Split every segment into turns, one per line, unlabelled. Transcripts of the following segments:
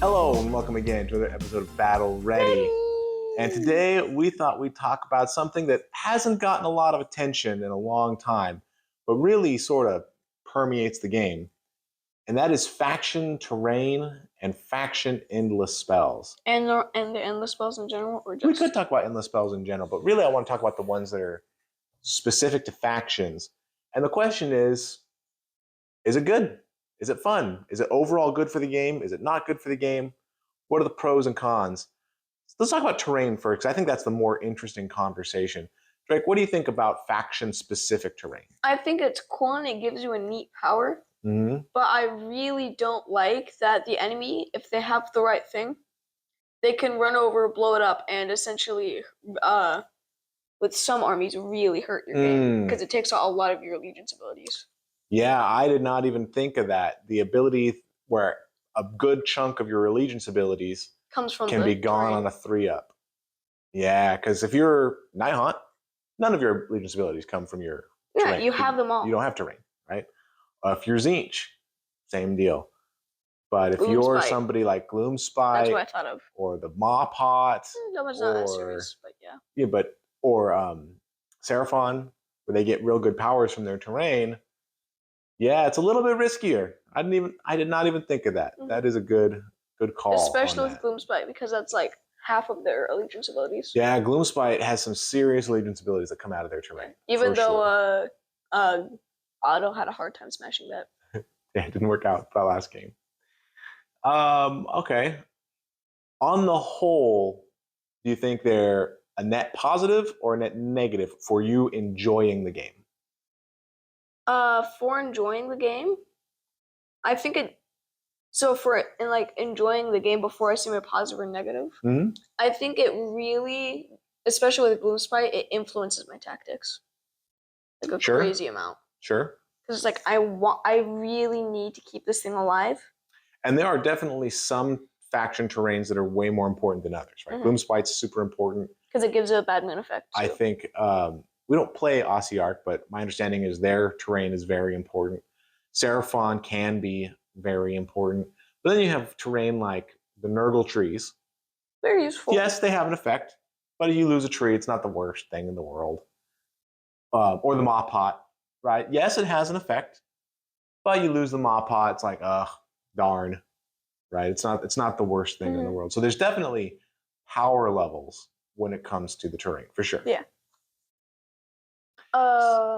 Hello and welcome again to another episode of Battle Ready. And today we thought we'd talk about something that hasn't gotten a lot of attention in a long time, but really sort of permeates the game. And that is faction terrain and faction endless spells.
And the endless spells in general, or just
We could talk about endless spells in general, but really I want to talk about the ones that are specific to factions. And the question is it good? Is it fun? Is it overall good for the game? Is it not good for the game? What are the pros and cons? Let's talk about terrain first, 'cause I think that's the more interesting conversation. Drake, what do you think about faction-specific terrain?
I think it's cool and it gives you a neat power.
Mm-hmm.
But I really don't like that the enemy, if they have the right thing, they can run over, blow it up, and essentially, with some armies, really hurt your game because it takes out a lot of your allegiance abilities.
Yeah, I did not even think of that. The ability where a good chunk of your allegiance abilities
Comes from
can be gone on a 3-up. Yeah, because if you're Nighthaunt, none of your allegiance abilities come from your terrain.
You have them all.
You don't have terrain, right? If you're Tzeentch, same deal. But if
Gloomspite.
you're somebody like Gloomspite,
that's what I thought of.
Or the Mawpot,
That was not that serious, but yeah.
Yeah, or Seraphon, where they get real good powers from their terrain. Yeah, it's a little bit riskier. I did not even think of that. Mm-hmm. That is a good call.
Especially with Gloomspite, because that's like half of their allegiance abilities.
Yeah, Gloomspite has some serious allegiance abilities that come out of their terrain.
Even though Otto had a hard time smashing that.
Yeah, it didn't work out that last game. Okay. On the whole, do you think they're a net positive or a net negative for you enjoying the game?
For enjoying the game, I think it. So enjoying the game before I see my positive or negative, I think it really, especially with Gloomspite, it influences my tactics like a crazy amount.
Sure.
Because it's like I really need to keep this thing alive.
And there are definitely some faction terrains that are way more important than others, right? Mm-hmm. Gloomspite's super important.
Because it gives it a bad moon effect, too.
I think we don't play Ossiarch, but my understanding is their terrain is very important. Seraphon can be very important. But then you have terrain like the Nurgle trees.
Very useful.
Yes, they have an effect, but if you lose a tree, it's not the worst thing in the world. Or the Mawpot, right? Yes, it has an effect, but you lose the Mawpot, it's like, ugh, darn, right? It's not the worst thing in the world. So there's definitely power levels when it comes to the terrain, for sure.
Yeah.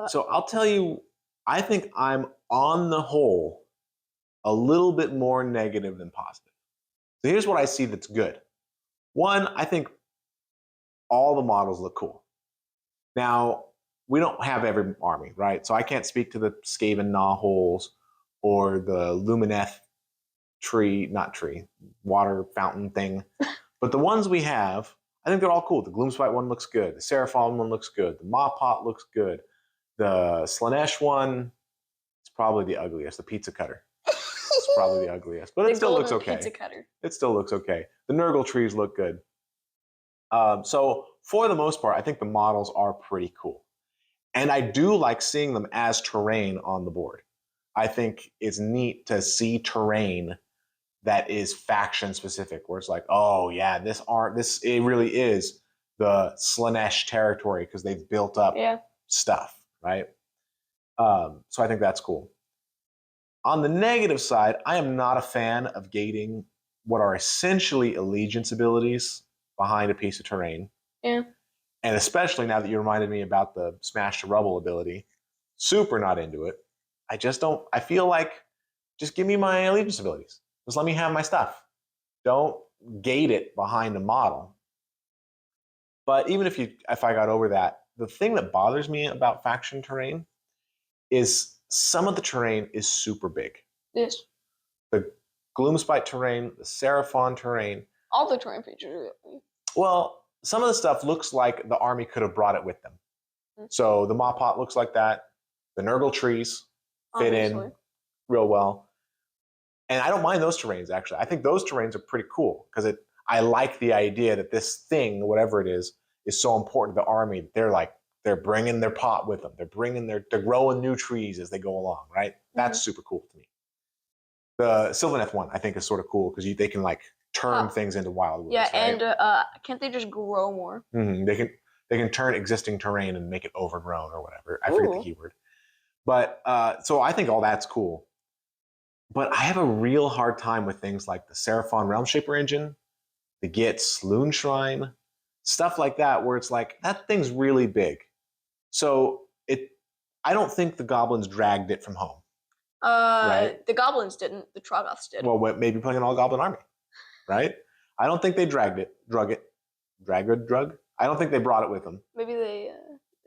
So I'll tell you, I think I'm on the whole a little bit more negative than positive. So here's what I see that's good. One, I think all the models look cool. Now, we don't have every army, right? So I can't speak to the Skaven Gnawholes or the Lumineth water fountain thing. But the ones we have, I think they're all cool. The Gloomspite one looks good. The Seraphon one looks good. The Mawpot looks good. The Slaanesh one is probably the ugliest. The Pizza Cutter. It's probably the ugliest. But it still looks okay.
Pizza Cutter.
It still looks okay. The Nurgle trees look good. So for the most part, I think the models are pretty cool. And I do like seeing them as terrain on the board. I think it's neat to see terrain that is faction specific, where it's like, oh yeah, it really is the Slaanesh territory because they've built up stuff, right? So I think that's cool. On the negative side, I am not a fan of gating what are essentially allegiance abilities behind a piece of terrain.
Yeah.
And especially now that you reminded me about the Smash to Rubble ability, super not into it. I feel like just give me my allegiance abilities. Just let me have my stuff. Don't gate it behind a model. But even if I got over that, the thing that bothers me about faction terrain is some of the terrain is super big.
Yes.
The Gloomspite terrain, the Seraphon terrain.
All the terrain features.
Well, some of the stuff looks like the army could have brought it with them. Mm-hmm. So the Mawpot looks like that. The Nurgle trees fit in real well. And I don't mind those terrains, actually. I think those terrains are pretty cool because I like the idea that this thing, whatever it is so important to the army. They're bringing their pot with them. They're growing new trees as they go along, right? That's super cool to me. The Sylvaneth one I think is sort of cool because they can like turn
Huh.
things into wildwoods.
Yeah,
right?
and can't they just grow more?
They can turn existing terrain and make it overgrown or whatever. I forget the
Ooh.
keyword. But so I think all that's cool. But I have a real hard time with things like the Seraphon Realmshaper engine, the Gitz Loon Shrine, stuff like that, where it's like that thing's really big. So I don't think the goblins dragged it from home. Right?
The goblins didn't. The Troggoths did.
Well, maybe playing an all goblin army, right? I don't think they drug it. Drug. I don't think they brought it with them.
Maybe they.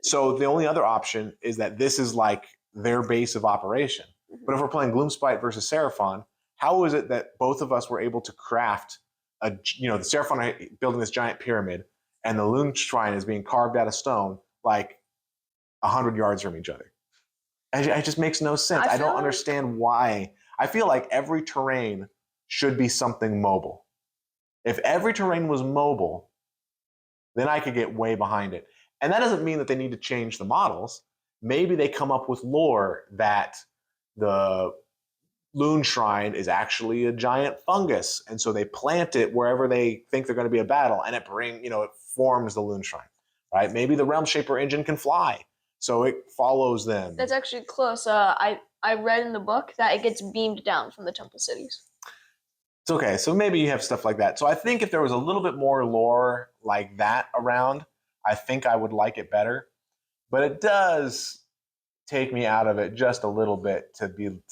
So the only other option is that this is like their base of operation. But if we're playing Gloomspite versus Seraphon, how is it that both of us were able to craft the Seraphon are building this giant pyramid, and the Loon Shrine is being carved out of stone like 100 yards from each other? It just makes no sense. I don't understand why. I feel like every terrain should be something mobile. If every terrain was mobile, then I could get way behind it. And that doesn't mean that they need to change the models. Maybe they come up with lore that the Loon Shrine is actually a giant fungus, and so they plant it wherever they think they're going to be a battle, and it forms the Loon Shrine, right? Maybe the Realmshaper engine can fly, so it follows them.
That's actually close. I read in the book that it gets beamed down from the temple cities.
It's okay. So maybe you have stuff like that. So I think if there was a little bit more lore like that around, I think I would like it better. But it does take me out of it just a little bit to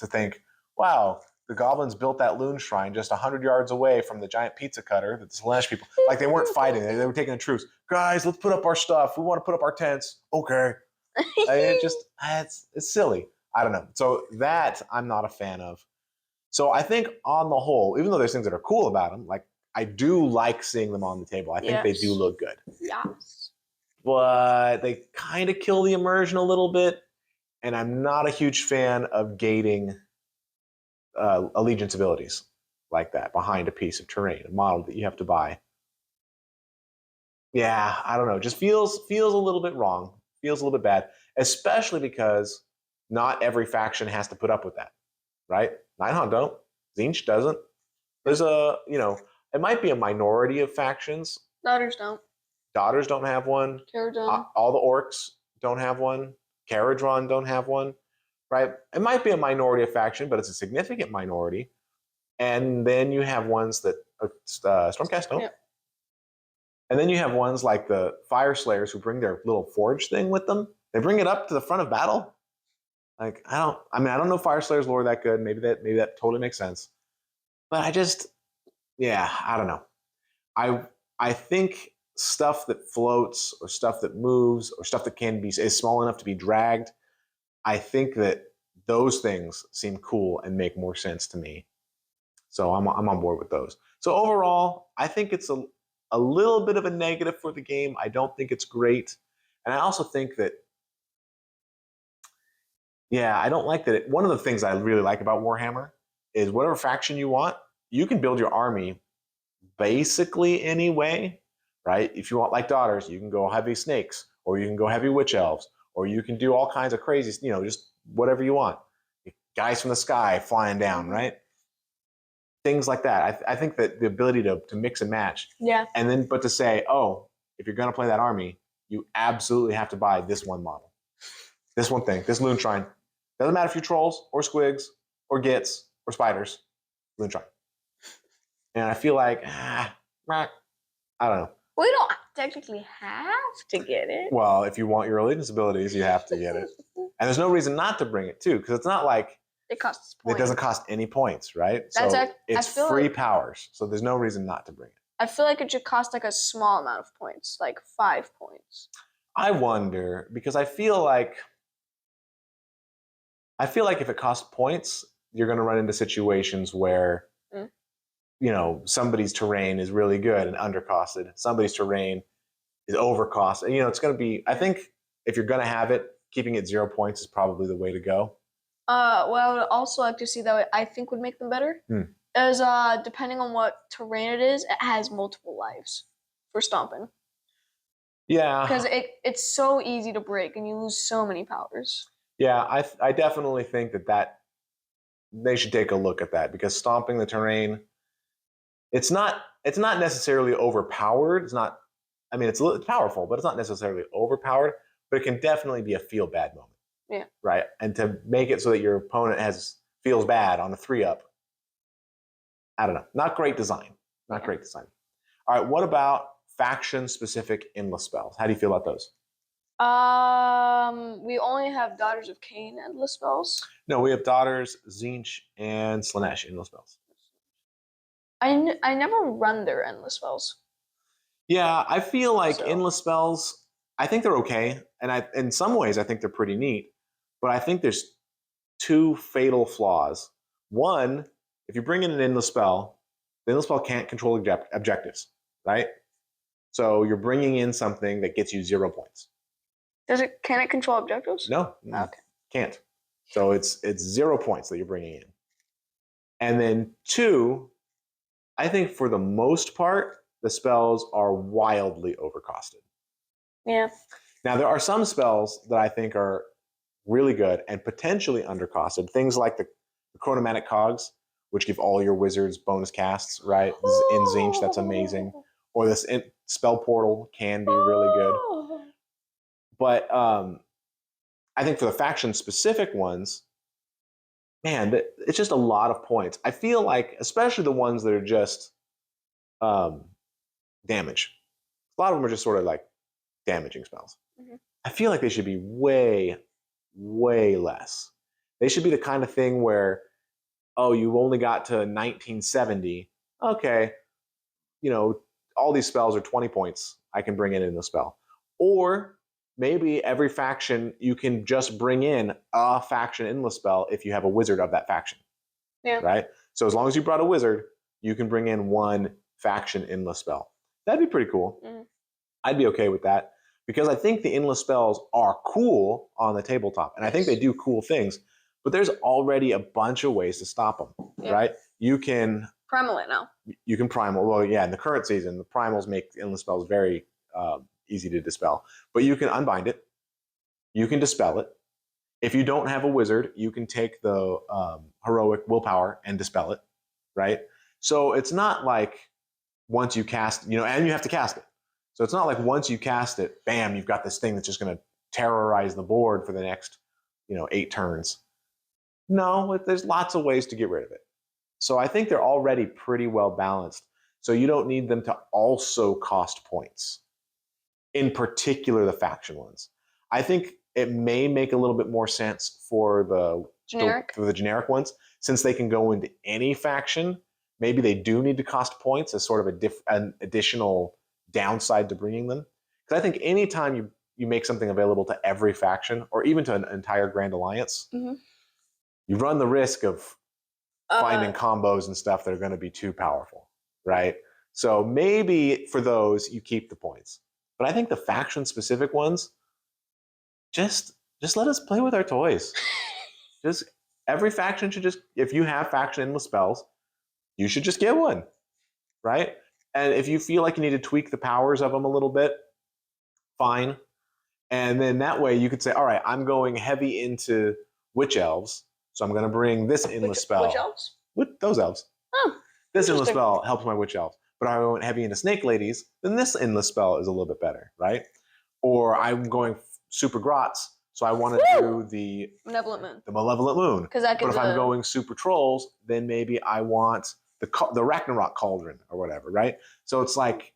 think, wow, the goblins built that Loon Shrine just 100 yards away from the giant pizza cutter that the Slaanesh people, like they weren't fighting, they were taking a truce. Guys, let's put up our stuff. We want to put up our tents. Okay. It's silly. I don't know. So that I'm not a fan of. So I think on the whole, even though there's things that are cool about them, like I do like seeing them on the table. I think they do look good.
Yes.
But they kind of kill the immersion a little bit. And I'm not a huge fan of gating allegiance abilities like that behind a piece of terrain, a model that you have to buy. Yeah, I don't know. Just feels a little bit wrong. Feels a little bit bad, especially because not every faction has to put up with that, right? Nighthawk don't. Tzeentch doesn't. There's it might be a minority of factions.
Daughters don't.
Daughters don't have one. All the orcs don't have one. Kharadron don't have one, right? It might be a minority of faction, but it's a significant minority. And then you have ones that Stormcast don't. Yeah. And then you have ones like the Fire Slayers who bring their little forge thing with them. They bring it up to the front of battle. Like I don't know Fire Slayers lore that good. Maybe that totally makes sense. But I don't know. I think stuff that floats or stuff that moves or stuff that is small enough to be dragged, I think that those things seem cool and make more sense to me. So I'm on board with those. So overall, I think it's a little bit of a negative for the game. I don't think it's great. And I also think that, I don't like that. One of the things I really like about Warhammer is whatever faction you want, you can build your army basically any way, right? If you want like Daughters, you can go heavy snakes, or you can go heavy witch elves, or you can do all kinds of crazy, just whatever you want. Guys from the sky flying down, right? Things like that. I think that the ability to mix and match.
Yeah.
And then, but to say, oh, if you're going to play that army, you absolutely have to buy this one model. This one thing, this Loon Shrine. Doesn't matter if you're trolls or squigs or gits or spiders, Loon Shrine. And I feel like, I don't know.
We don't technically have to get it.
Well, if you want your allegiance abilities, you have to get it. And there's no reason not to bring it, too, because it's not like
it costs points.
It doesn't cost any points, right? It's free powers, so there's no reason not to bring it.
I feel like it should cost like a small amount of points, like 5 points.
I wonder, because I feel like if it costs points, you're going to run into situations where somebody's terrain is really good and undercosted. Somebody's terrain is overcosted. It's going to be, I think if you're going to have it, keeping it 0 points is probably the way to go.
What I would also like to see that I think would make them better is depending on what terrain it is, it has multiple lives for stomping.
Yeah.
Because it's so easy to break and you lose so many powers.
Yeah, I definitely think that they should take a look at that, because stomping the terrain, it's not necessarily overpowered. It's not, I mean, it's powerful, but it's not necessarily overpowered, but it can definitely be a feel bad moment.
Yeah.
Right. And to make it so that your opponent feels bad on a 3-up, I don't know. Not great design. Not great design. All right. What about faction specific endless spells? How do you feel about those?
We only have Daughters of Cain endless spells.
No, we have Daughters, Tzeentch, and Slaanesh endless spells.
I never run their endless spells.
Yeah, I feel like endless spells, I think they're okay. And in some ways, I think they're pretty neat. But I think there's 2 fatal flaws. One, if you bring in an endless spell, the endless spell can't control objectives, right? So you're bringing in something that gets you 0 points.
Can it control objectives?
No.
Okay.
Can't. So it's 0 points that you're bringing in. And then 2, I think for the most part, the spells are wildly overcosted.
Yeah.
Now, there are some spells that I think are really good and potentially undercosted. Things like the Chronomatic Cogs, which give all your wizards bonus casts, right? In Tzeentch, that's amazing. Or this Spell Portal can be really good. But I think for the faction-specific ones, man, it's just a lot of points. I feel like, especially the ones that are just damage. A lot of them are just sort of like damaging spells. Mm-hmm. I feel like they should be way, way less. They should be the kind of thing where, oh, you only got to 1970. Okay, all these spells are 20 points. I can bring in the spell. Or maybe every faction, you can just bring in a faction endless spell if you have a wizard of that faction. Yeah. Right? So as long as you brought a wizard, you can bring in 1 faction endless spell. That'd be pretty cool. Mm. I'd be okay with that, because I think the endless spells are cool on the tabletop, and I think they do cool things, but there's already a bunch of ways to stop them, right? You can
primal it now.
You can primal. Well, yeah, in the current season, the primals make endless spells very easy to dispel, but you can unbind it. You can dispel it. If you don't have a wizard, you can take the heroic willpower and dispel it, right? So it's not like once you cast, and you have to cast it. So it's not like once you cast it, bam, you've got this thing that's just going to terrorize the board for the next, 8 turns. No, there's lots of ways to get rid of it. So I think they're already pretty well balanced. So you don't need them to also cost points. In particular, the faction ones. I think it may make a little bit more sense for the generic ones, since they can go into any faction. Maybe they do need to cost points as sort of an additional downside to bringing them. Because I think anytime you make something available to every faction, or even to an entire Grand Alliance, mm-hmm. you run the risk of finding combos and stuff that are going to be too powerful, right? So maybe for those, you keep the points. But I think the faction-specific ones, just let us play with our toys. Just every faction should just, if you have faction endless spells, you should just get one, right? And if you feel like you need to tweak the powers of them a little bit, fine. And then that way you could say, all right, I'm going heavy into witch elves, so I'm going to bring this endless spell.
Witch elves?
Those elves.
Oh,
this endless spell helps my witch elves. But I went heavy into snake ladies, then this endless spell is a little bit better, right? Or I'm going super grots, so I want to do the
Malevolent Moon.
The Malevolent Moon. But if I'm going super trolls, then maybe I want the Ragnarok Cauldron or whatever, right? So it's like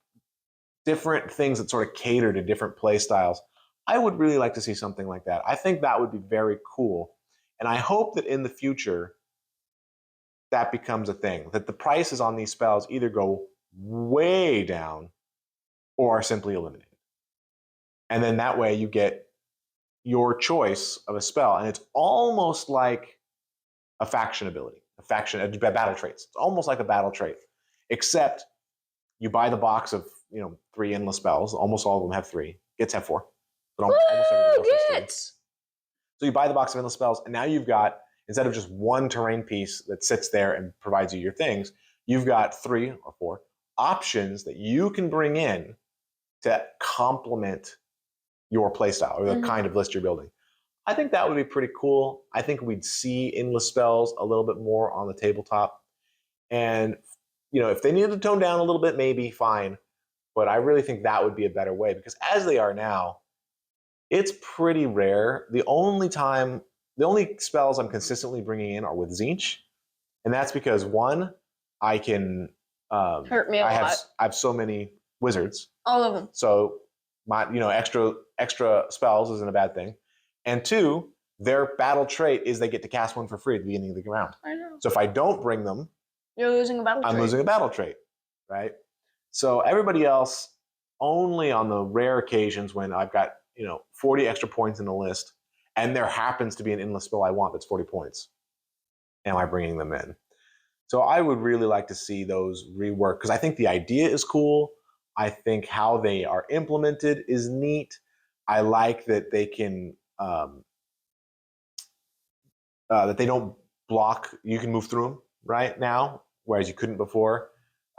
different things that sort of cater to different play styles. I would really like to see something like that. I think that would be very cool. And I hope that in the future, that becomes a thing, that the prices on these spells either go way down or are simply eliminated. And then that way you get your choice of a spell. And it's almost like a faction ability, a battle traits. It's almost like a battle trait, except you buy the box of 3 endless spells. Almost all of them have 3. Gits have 4. But almost everything else has 3. So you buy the box of endless spells, and now you've got, instead of just one terrain piece that sits there and provides you your things, you've got 3 or 4 options that you can bring in to complement your playstyle or the kind of list you're building. I think that would be pretty cool. I think we'd see endless spells a little bit more on the tabletop. And, if they needed to tone down a little bit, maybe fine. But I really think that would be a better way because as they are now, it's pretty rare. The only spells I'm consistently bringing in are with Tzeentch. And that's because one, I can,
Hurt me a lot.
I have so many wizards.
All of them.
So my, extra spells isn't a bad thing. And two, their battle trait is they get to cast one for free at the beginning of the round.
I know.
So if I don't bring them,
you're losing a battle trait.
I'm losing a battle trait, right? So everybody else, only on the rare occasions when I've got 40 extra points in the list, and there happens to be an endless spell I want that's 40 points, am I bringing them in? So I would really like to see those rework because I think the idea is cool. I think how they are implemented is neat. I like that they can that they don't block. You can move through them right now, whereas you couldn't before.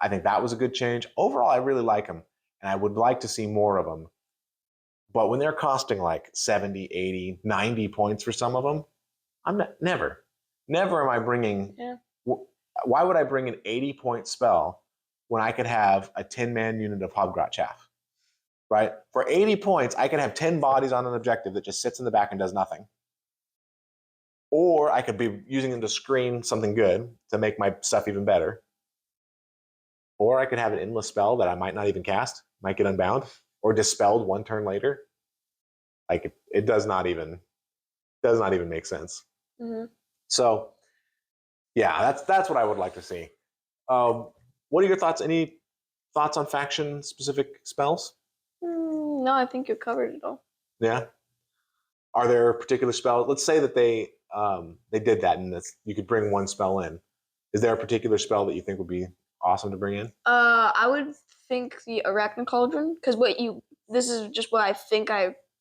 I think that was a good change. Overall, I really like them, and I would like to see more of them. But when they're costing like 70, 80, 90 points for some of them, never am I bringing.
Yeah.
Why would I bring an 80-point spell when I could have a 10-man unit of Hobgrot Chaff? Right? For 80 points, I can have 10 bodies on an objective that just sits in the back and does nothing. Or I could be using them to screen something good to make my stuff even better. Or I could have an endless spell that I might not even cast, might get unbound, or dispelled one turn later. Like it does not even make sense.
Mm-hmm.
So, yeah, that's what I would like to see. What are your thoughts? Any thoughts on faction specific spells?
No, I think you covered it all.
Yeah. Are there particular spells? Let's say that they did that, and you could bring one spell in. Is there a particular spell that you think would be awesome to bring in?
I would think the Arachnid Cauldron, because this is just what I think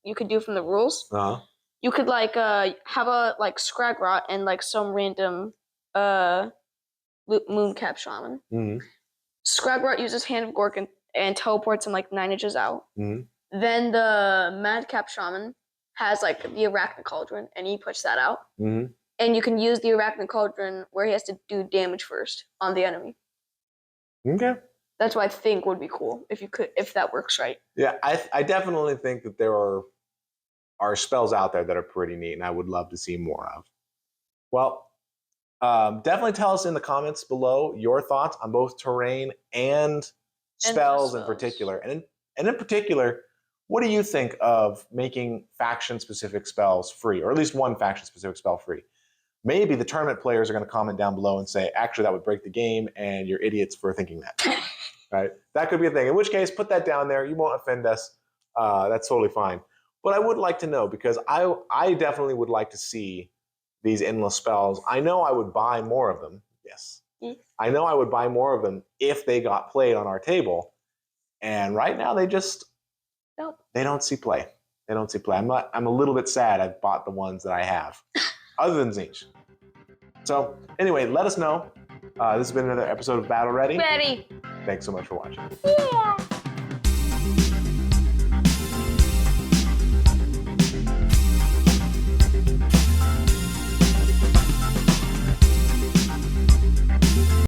you could do from the rules.
Uh-huh.
You could have a Skragrott and some random Mooncap Shaman.
Mm-hmm.
Skragrott uses Hand of Gork and teleports him 9 inches out.
Mm-hmm.
Then the Madcap Shaman has the Arachnid Cauldron, and he puts that out.
Mm-hmm.
And you can use the Arachnid Cauldron where he has to do damage first on the enemy.
Okay.
That's what I think would be cool if that works right.
Yeah, I definitely think that there are spells out there that are pretty neat, and I would love to see more of. Well, definitely tell us in the comments below your thoughts on both terrain and spells in particular. And in particular, what do you think of making faction-specific spells free, or at least one faction-specific spell free? Maybe the tournament players are going to comment down below and say, actually, that would break the game, and you're idiots for thinking that. Right? That could be a thing. In which case, put that down there. You won't offend us. That's totally fine. But I would like to know, because I definitely would like to see these endless spells. I know I would buy more of them. Yes. I know I would buy more of them if they got played on our table. And right now, they don't see play. They don't see play. I'm a little bit sad I've bought the ones that I have, other than Tzeentch. So anyway, let us know. This has been another episode of Battle Ready.
Ready.
Thanks so much for watching.
Yeah.